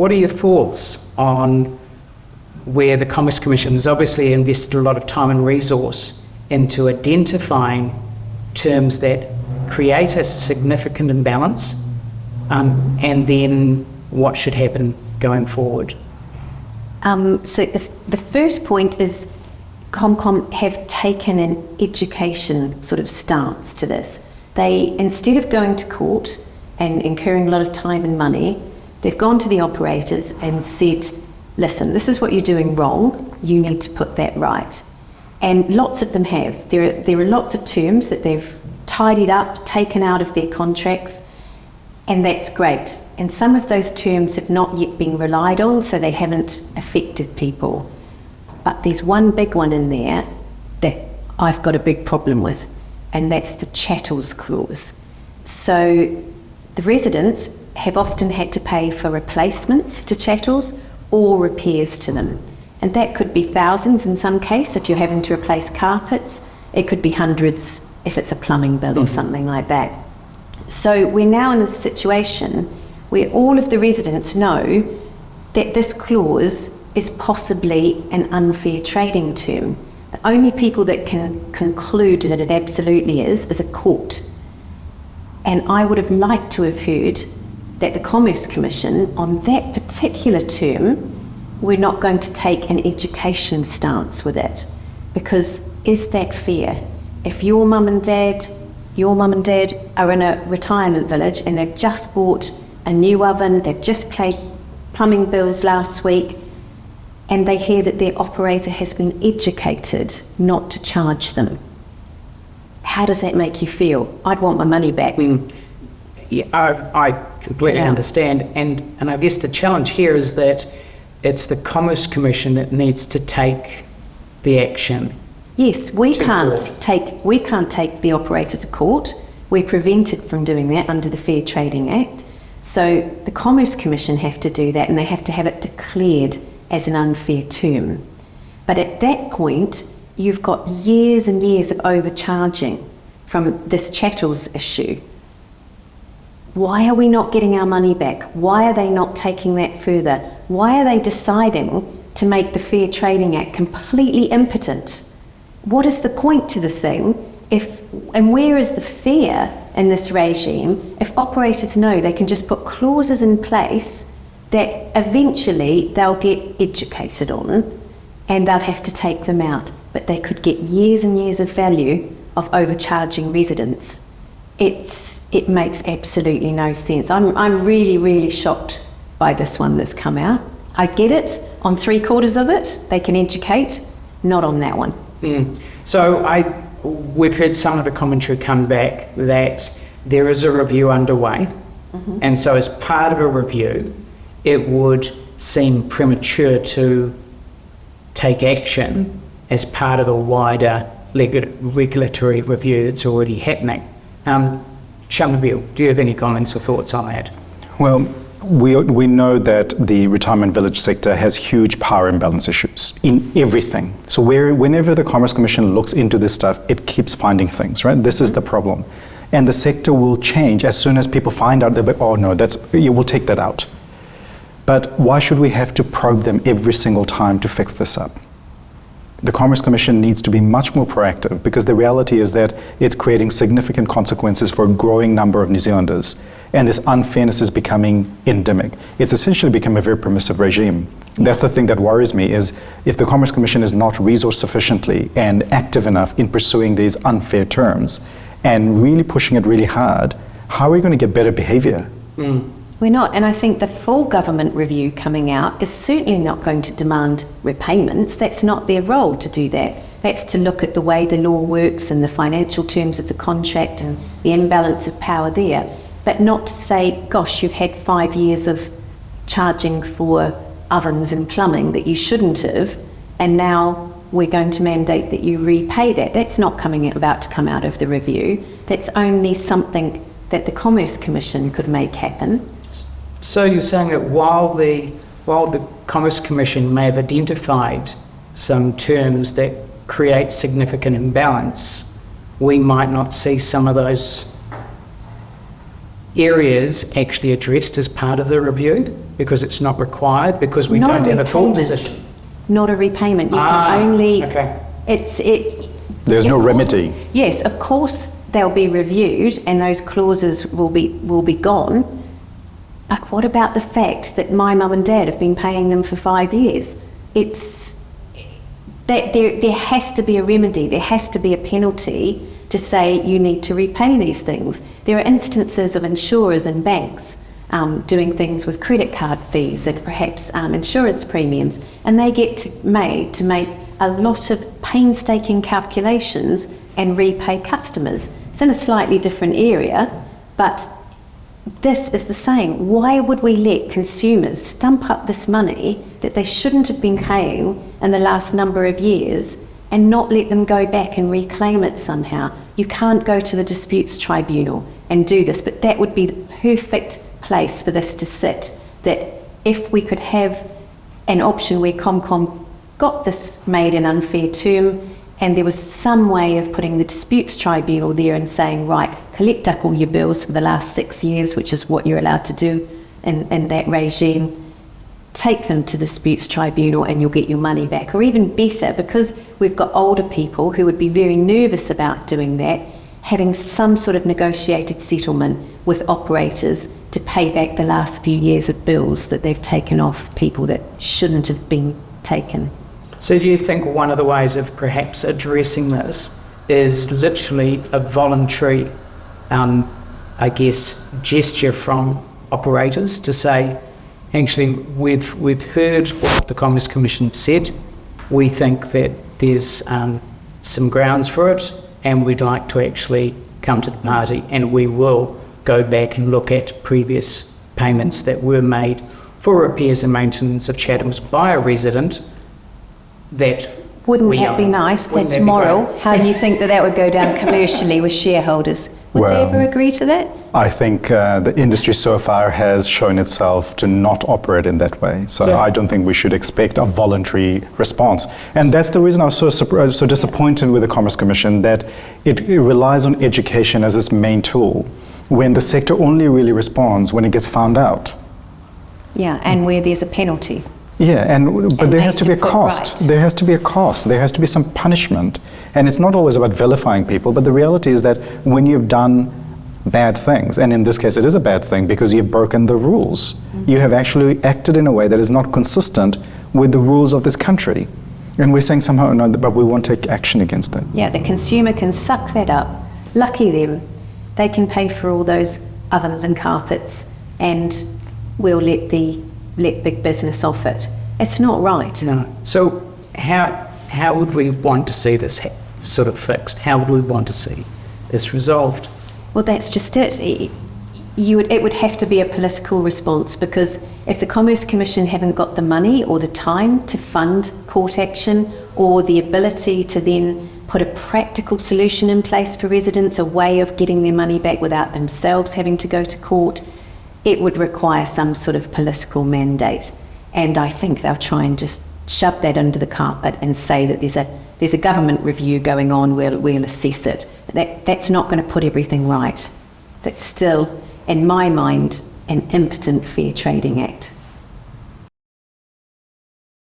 what are your thoughts on where the Commerce Commission has obviously invested a lot of time and resource into identifying terms that create a significant imbalance, and then what should happen going forward? So the first point is ComCom have taken an education sort of stance to this. They, instead of going to court and incurring a lot of time and money, they've gone to the operators and said, listen, this is what you're doing wrong, you need to put that right. And lots of them have. There are lots of terms that they've tidied up, taken out of their contracts, and that's great. And some of those terms have not yet been relied on, so they haven't affected people. But there's one big one in there that I've got a big problem with, and that's the chattels clause. So the residents have often had to pay for replacements to chattels or repairs to them. And that could be thousands in some case if you're having to replace carpets. It could be hundreds if it's a plumbing bill or something like that. So we're now in a situation where all of the residents know that this clause is possibly an unfair trading term. The only people that can conclude that it absolutely is a court. And I would have liked to have heard that the Commerce Commission, on that particular term, we're not going to take an education stance with it. Because is that fair? If your mum and dad are in a retirement village and they've just bought a new oven, they've just paid plumbing bills last week, and they hear that their operator has been educated not to charge them, how does that make you feel? I'd want my money back. Yeah, I completely understand, and I guess the challenge here is that it's the Commerce Commission that needs to take the action. Yes, we can't take the operator to court. We're prevented from doing that under the Fair Trading Act. So the Commerce Commission have to do that, and they have to have it declared as an unfair term. But at that point, you've got years and years of overcharging from this chattels issue. Why are we not getting our money back? Why are they not taking that further? Why are they deciding to make the Fair Trading Act completely impotent? What is the point to the thing? And where is the fear in this regime if operators know they can just put clauses in place that eventually they'll get educated on and they'll have to take them out, but they could get years and years of value of overcharging residents? It makes absolutely no sense. I'm really, really shocked by this one that's come out. I get it, on 3/4 of it, they can educate, not on that one. So we've heard some of the commentary come back that there is a review underway, and so as part of a review, it would seem premature to take action as part of a wider regulatory review that's already happening. Shamnabil, do you have any comments or thoughts on that? Well, we know that the retirement village sector has huge power imbalance issues in everything. So whenever the Commerce Commission looks into this stuff, it keeps finding things, right? This is the problem. And the sector will change as soon as people find out that, oh no, you will take that out. But why should we have to probe them every single time to fix this up? The Commerce Commission needs to be much more proactive, because the reality is that it's creating significant consequences for a growing number of New Zealanders, and this unfairness is becoming endemic. It's essentially become a very permissive regime. That's the thing that worries me, is if the Commerce Commission is not resourced sufficiently and active enough in pursuing these unfair terms and really pushing it really hard, how are we going to get better behaviour? We're not, and I think the full government review coming out is certainly not going to demand repayments. That's not their role to do that. That's to look at the way the law works and the financial terms of the contract and the imbalance of power there, but not to say, gosh, you've had 5 years of charging for ovens and plumbing that you shouldn't have, and now we're going to mandate that you repay that. That's not about to come out of the review. That's only something that the Commerce Commission could make happen. So you're saying that while the Commerce Commission may have identified some terms that create significant imbalance, we might not see some of those areas actually addressed as part of the review because it's not required, because we Not don't a have a court repayment. decision? Not a repayment. You can only. Okay. There's no of course- remedy. Yes, of course they'll be reviewed and those clauses will be gone. But what about the fact that my mum and dad have been paying them for 5 years? It's that there has to be a remedy. There has to be a penalty to say you need to repay these things. There are instances of insurers and banks doing things with credit card fees and perhaps insurance premiums, and they get made to make a lot of painstaking calculations and repay customers. It's in a slightly different area, but this is the same. Why would we let consumers stump up this money that they shouldn't have been paying in the last number of years and not let them go back and reclaim it somehow? You can't go to the disputes tribunal and do this, but that would be the perfect place for this to sit, that if we could have an option where ComCom got this made an unfair term and there was some way of putting the disputes tribunal there and saying, right, collect up all your bills for the last 6 years, which is what you're allowed to do in that regime, take them to the disputes tribunal and you'll get your money back. Or even better, because we've got older people who would be very nervous about doing that, having some sort of negotiated settlement with operators to pay back the last few years of bills that they've taken off people that shouldn't have been taken. So do you think one of the ways of perhaps addressing this is literally a voluntary, I guess, gesture from operators to say, actually, we've heard what the Commerce Commission said. We think that there's some grounds for it, and we'd like to actually come to the party, and we will go back and look at previous payments that were made for repairs and maintenance of Chathams by a resident that Wouldn't we that be own. nice? Wouldn't That's that be moral. great? How do you think that would go down commercially with shareholders? Would they Well, ever agree to that? I think the industry so far has shown itself to not operate in that way. So Yeah. I don't think we should expect a voluntary response. And that's the reason I was so disappointed with the Commerce Commission, that it relies on education as its main tool, when the sector only really responds when it gets found out. Yeah, and where there's a penalty. Yeah, but And there has made to be a to put cost. right. There has to be a cost. There has to be some punishment. And it's not always about vilifying people, but the reality is that when you've done bad things, and in this case it is a bad thing because you've broken the rules, you have actually acted in a way that is not consistent with the rules of this country. And we're saying somehow, no, but we won't take action against it. Yeah, the consumer can suck that up. Lucky them. They can pay for all those ovens and carpets, and we'll let big business off it. It's not right. No. So how would we want to see this sort of fixed? How would we want to see this resolved? Well, that's just it. It would have to be a political response, because if the Commerce Commission haven't got the money or the time to fund court action, or the ability to then put a practical solution in place for residents, a way of getting their money back without themselves having to go to court, it would require some sort of political mandate. And I think they'll try and just shove that under the carpet and say that there's a government review going on, we'll assess it. That's not going to put everything right. That's still, in my mind, an impotent Fair Trading Act.